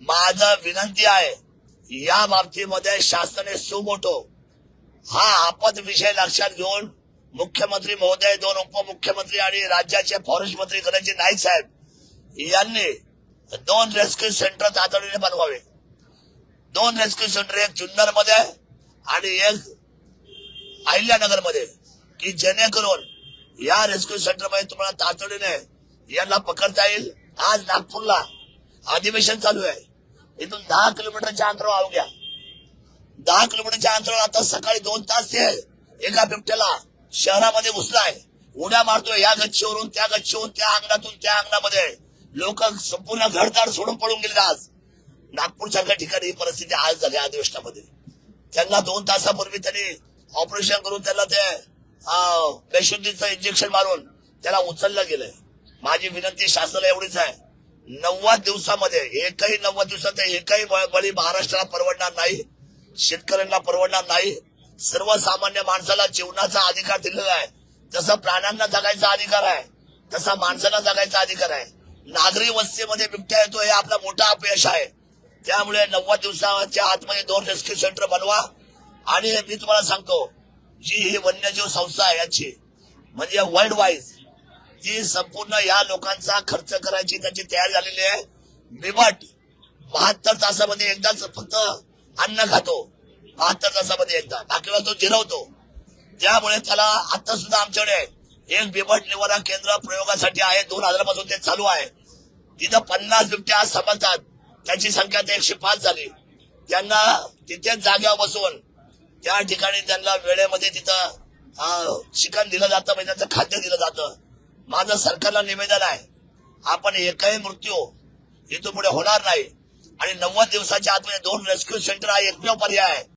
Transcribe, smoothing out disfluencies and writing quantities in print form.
माझं विनंती आहे, या बाबतीमध्ये शासनाने सुमोटो हा आपद विषय लक्षात घेऊन मुख्यमंत्री महोदय, दोन उपमुख्यमंत्री आणि राज्याचे फॉरेस्ट मंत्री गणेशजी नाईक साहेब यांनी 2 रेस्क्यू सेंटर तातडीने बनवावे. 2 रेस्क्यू सेंटर, एक जुन्नर मध्ये आणि एक अहिल्यानगर मध्ये, की जेणेकरून या रेस्क्यू सेंटर मध्ये तुम्हाला तातडीने यांना पकडता येईल. आज नागपूरला अधिवेशन चालू आहे. इथून 10 किलोमीटरच्या अंतरावर अवघ्या 10 किलोमीटरच्या अंतरावर आता सकाळी 2 तास ते एका बिबट्याला शहरामध्ये घुसलाय. उड्या मारतोय या गच्चीवरून त्या गच्चीवरून, त्या अंगणातून त्या अंगणामध्ये. लोक संपूर्ण घरदार सोडून पळून गेले. आज नागपूरसारख्या ठिकाणी ही परिस्थिती आज झाली अधिवेशनामध्ये. त्यांना 2 तासापूर्वी त्यांनी ऑपरेशन करून त्यांना ते बेशुद्धीचं इंजेक्शन मारून त्याला उचललं गेलंय. माझी विनंती शासनाला एवढीच आहे, 90 दिवसामध्ये एकही 90 दिवसात एकही बळी महाराष्ट्राला परवडणार नाही, शेतकऱ्यांना परवडणार नाही. सर्वसामान्य माणसाला जीवनाचा अधिकार दिलेला आहे. जसा प्राण्यांना जगायचा अधिकार आहे तसा माणसाला जगायचा अधिकार आहे. नागरी वस्तीमध्ये बिबट्या येतो हे आपला मोठा अपयश आहे. त्यामुळे 90 दिवसाच्या आतमध्ये 2 रेस्क्यू सेंटर बनवा. आणि मी तुम्हाला सांगतो, जी ही वन्यजीव संस्था आहे याची म्हणजे वर्ल्ड वाईज जी संपूर्ण या लोकांचा खर्च करायची त्यांची तयारी झालेली आहे. बिबट 72 तासामध्ये एकदाच फक्त अन्न खातो, 72 तासामध्ये एकदा, बाकीला तो जिरवतो. त्यामुळे त्याला आता सुद्धा आमच्याकडे एक बिबट निवारा केंद्र प्रयोगासाठी आहे. 2000 पासून ते चालू आहे. तिथं 50 बिबट्या आज समजतात. त्याची संख्या 105 झाली. त्यांना तिथेच जाग्यावर बसून त्या ठिकाणी त्यांना वेळेमध्ये तिथं चिकन दिलं जातं, म्हणजे त्यांचं खाद्य दिलं जातं. माझं सरकारला निवेदन आहे, आपण एकही मृत्यू इथून पुढे होणार नाही. आणि 90 दिवसाच्या आतमध्ये 2 रेस्क्यू सेंटर हा एकमेव पर्याय आहे.